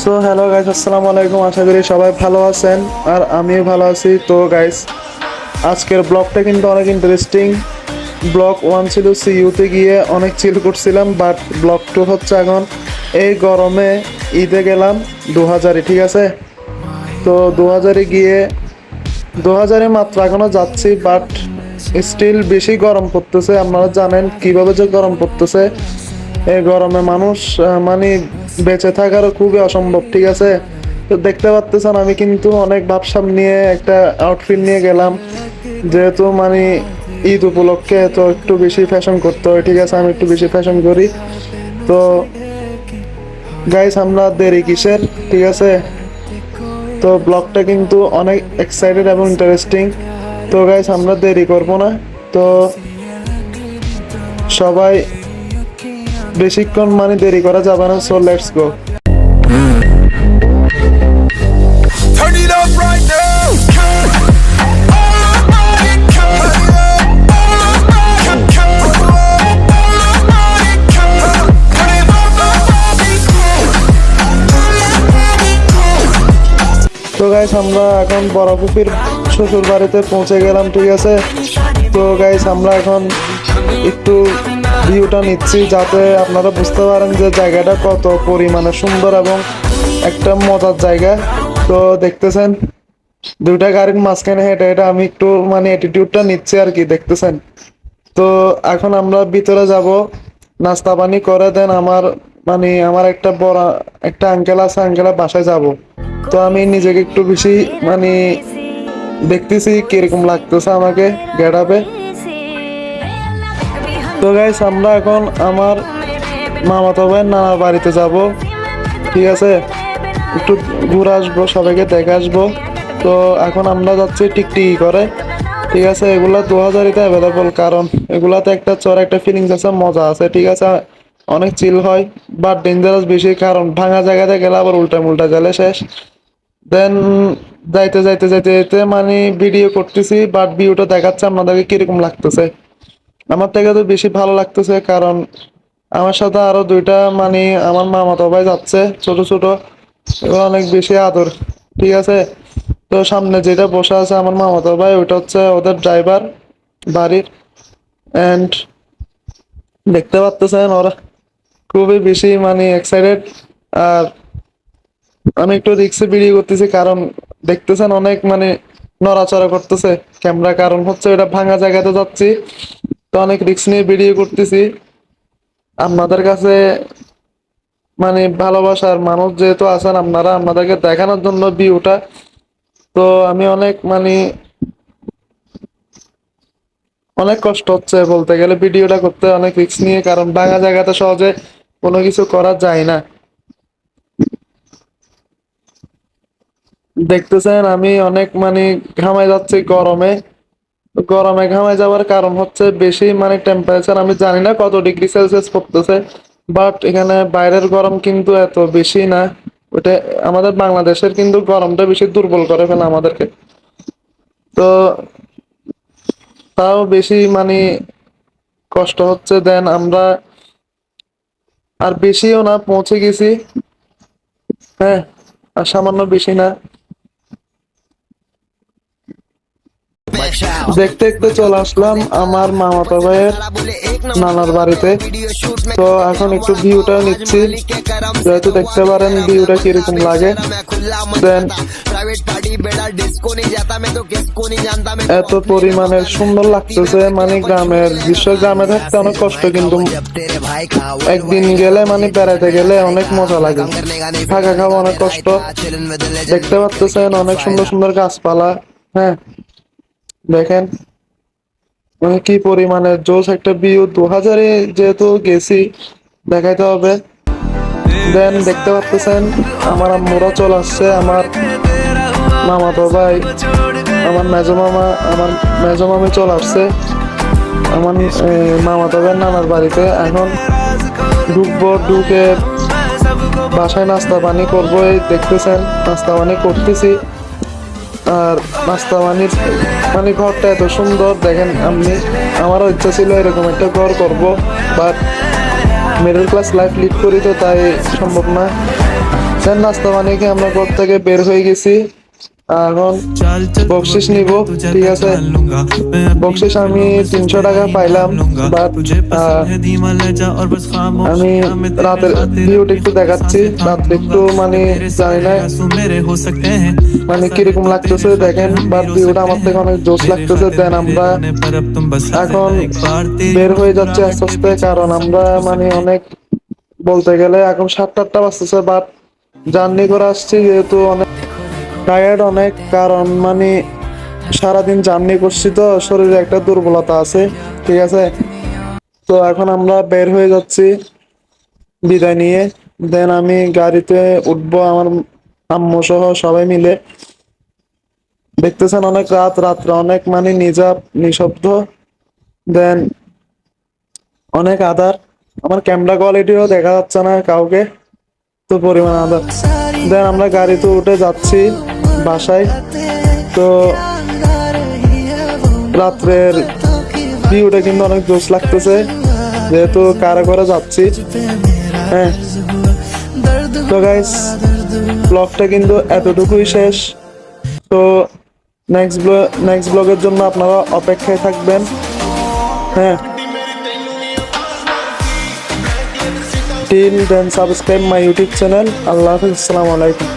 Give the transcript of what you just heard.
So hello guys, আসসালামু আলাইকুম। আশা করি সবাই ভালো আছেন আর আমিও ভালো আছি। তো গাইস, আজকের ব্লগটা কিন্তু অনেক ইন্টারেস্টিং। ব্লগ 1 ছিল সিইউতে গিয়ে অনেক চিল করছিলাম, বাট ব্লগ 2 হচ্ছে এখন এই গরমে ঈদে গেলাম 2000-এ, ঠিক আছে? তো 2000-এ গিয়ে 2000-এ মাত্র এখনো যাচ্ছি, বাট স্টিল বেশি গরম পড়তেছে। আপনারা জানেন কিভাবে যে গরম পড়তেছে। এই গরমে মানুষ মানে বেঁচে থাকারও খুবই অসম্ভব, ঠিক আছে? তো দেখতে পাচ্ছেন আমি কিন্তু অনেক ভাবসাব নিয়ে একটা আউটফিট নিয়ে গেলাম, যেহেতু মানে ঈদ উপলক্ষে তো একটু বেশি ফ্যাশন করতে হয়, ঠিক আছে? আমি একটু বেশি ফ্যাশন করি। তো গাইস, আমরা দেরি কিসের, ঠিক আছে? তো ব্লগটা কিন্তু অনেক এক্সাইটেড এবং ইন্টারেস্টিং। তো গাইস, আমরা দেরি করব না। তো সবাই বেশিক্ষণ মানে দেরি করা যাবে না। So let's go. Turn it up right now. All I want is come. All I want is come. All I want is come. Turn it up. তো গাইস, আমরা এখন বড়পুফির শ্বশুর বাড়িতে পৌঁছে গেলাম, ঠিক আছে? তো গাইস, আমরা এখন একটু ভিউটা নিচ্ছি, যাতে আপনারা বুঝতে পারেন যে জায়গাটা কত পরিমাণে সুন্দর এবং একটা মজার জায়গা। তো দেখতেছেন দুইটা গাড়ির মাঝখানে হেঁটে হেঁটে আমি একটু মানে অ্যাটিটিউডটা নিচ্ছি আর কি, দেখতেছেন? তো এখন আমরা ভিতরে যাব, নাস্তা পানি করে দেন আমার একটা বড় একটা আঙ্কেল আছে, আঙ্কেলের বাসায় যাব। তো আমি নিজেকে একটু বেশি মানে দেখতেছি কিরকম লাগতেছে আমাকে গেট আপে। তো গাইস, আমরা এখন আমার মামাতো ভাইয়ের নানার বাড়িতে যাব, ঠিক আছে? একটু ঘুরে আসবো, সবাইকে দেখে আসবো। তো এখন আমরা যাচ্ছি টিকটিকি করে, ঠিক আছে? এগুলা 2000-এতে অ্যাভেলেবল, কারণ এগুলাতে একটা চড় একটা ফিলিংস আছে, মজা আছে, ঠিক আছে? অনেক চিল হয়, বাট ডেঞ্জারাস বেশি, কারণ ভাঙা জায়গাতে গেলে আবার উল্টা মুল্টা গেলে শেষ। দেন যাইতে যাইতে যাইতে যাইতে মানে ভিডিও করতেছি, বাট ভিউটা দেখাচ্ছে আপনাদেরকে কিরকম লাগতেছে। আমার থেকে তো বেশি ভালো লাগতেছে, কারণ আমার সাথে আরো দুইটা মানে আমার মামাতো ভাই যাচ্ছে, ছোট ছোট। এগুলো অনেক বেশি আদর, ঠিক আছে? তো সামনে যেটা বসে আছে আমার মামাতো ভাই, ওইটা হচ্ছে ওদের ড্রাইভার বাড়ির। এন্ড দেখতে পাচ্তেছেন ওরা খুবই বেশি মানে এক্সাইটেড। আর আমি একটু রিক্সে ভিডিও করতেছি, কারণ দেখতেছেন অনেক মানে নড়াচড়া করতেছে ক্যামেরা, কারণ হচ্ছে এটা ভাঙা জায়গাতে যাচ্ছি। তো অনেক রিক্স নিয়ে ভিডিও করতেছি আপনাদের কাছে, মানে ভালোবাসার মানুষ যেহেতু আছেন আপনারা, আপনাদেরকে দেখানোর জন্য ভিউটা। তো আমি অনেক মানে অনেক কষ্ট হচ্ছে বলতে গেলে ভিডিওটা করতে, অনেক রিস্ক নিয়ে, কারণ ভাঙা জায়গাতে সহজে কোনো কিছু করা যায় না। দেখতেছেন আমি অনেক মানে ঘামাই যাচ্ছি গরমে। গরমে ঘামাই যাওয়ার কারণ হচ্ছে বেশি মানে টেম্পারেচার, আমি জানি না কত ডিগ্রি সেলসিয়াস পড়তেছে, বাট এখানে বাইরের গরম কিন্তু এত বেশি না। ওটা আমাদের বাংলাদেশের কিন্তু গরমটা বেশি দুর্বল করে ফেলে আমাদেরকে। তো তাও বেশি মানে কষ্ট হচ্ছে। দেন আমরা আর বেশিও না, পৌঁছে গেছি। হ্যাঁ, আর সামান্য বেশি না। দেখতে দেখতে চলে আসলাম আমার মামাতো ভাইয়ের নানার বাড়িতে। তো এখন একটু ভিউটা নিচ্ছি, যেহেতু দেখতে পারেন ভিউটা কিরকম লাগে। দেন এত পরিমাণের সুন্দর লাগতেছে, মানে গ্রামের দৃশ্য, গ্রামে থাকতে অনেক কষ্ট, কিন্তু একদিন গেলে মানে বেড়াতে গেলে অনেক মজা লাগে। থাকা খাওয়া অনেক কষ্ট। দেখতে পাচ্ছেন অনেক সুন্দর সুন্দর গাছপালা। হ্যাঁ, দেখেন মানে কি পরিমাণে জোস একটা ভিউ। 2000-এ যেহেতু গেছি, দেখাইতে হবে। দেন দেখতে পাচ্ছেন আমার আম্মুরা চলে আসছে, আমার মামাতো ভাই, আমার মেজো মামা, আমার মেজো মামি চলে আসছে আমার মামাতো ভাইয়ের নানার বাড়িতে। এখন ঢুকবো, ঢুকে বাসায় নাস্তা পানি করবো। এই দেখতেছেন নাস্তা পানি করতেছি। আর নাস্তা পানির মানে ঘরটা এত সুন্দর দেখেন আপনি। আমারও ইচ্ছা ছিল এরকম একটা ঘর করব, but middle class life lead করি, তো তাই সম্ভব না। দেন নাস্তা বানিয়ে খেয়ে আমরা ঘর থেকে বের হয়ে গেছি। এখন বকশিস নিব, ঠিক আছে। বকশিস আমি 300 টাকা পাইলাম, বাট আমি রাতের ভিউটা একটু দেখাচ্ছি। রাত্রে একটু মানে জানি না মানে কিরকম লাগতেছে দেখেন, বাট ভিউটা আমার থেকে অনেক জোশ লাগতেছে। দেন আমরা এখন বের হয়ে যাচ্ছে আস্তে আস্তে, কারণ আমরা মানে অনেক বলতে গেলে এখন 7-8টা বাজতেছে, বাট জার্নি করে আসছি যেহেতু অনেক টায়ার্ড অনেক, কারণ মানে সারাদিন জার্নি করছি তো শরীরে একটা দুর্বলতা আছে, ঠিক আছে। তো এখন আমরা বের হয়ে যাচ্ছি বিদায় নিয়ে। দেন আমি গাড়িতে উঠবো আমার আম্মু সহ সবাই মিলে। দেখতেছেন অনেক রাত্রে অনেক মানে নিঃশব্দ। দেন অনেক আধার, আমার ক্যামেরা কোয়ালিটিও দেখা যাচ্ছে না কাউকে, তো পরিমাণ আধার। দেন আমরা গাড়িতে উঠে যাচ্ছি বাসায়। তো রাত্রের ভিউটা কিন্তু অনেক জোশ লাগতেছে যেহেতু কারে করে যাচ্ছি। হ্যাঁ, তো গাইস ব্লগটা কিন্তু এতটুকুই শেষ। তো নেক্সট ব্লগের জন্য আপনারা অপেক্ষায় থাকবেন। হ্যাঁ, till then subscribe my YouTube channel. Allah Hafiz, Assalamu alaikum.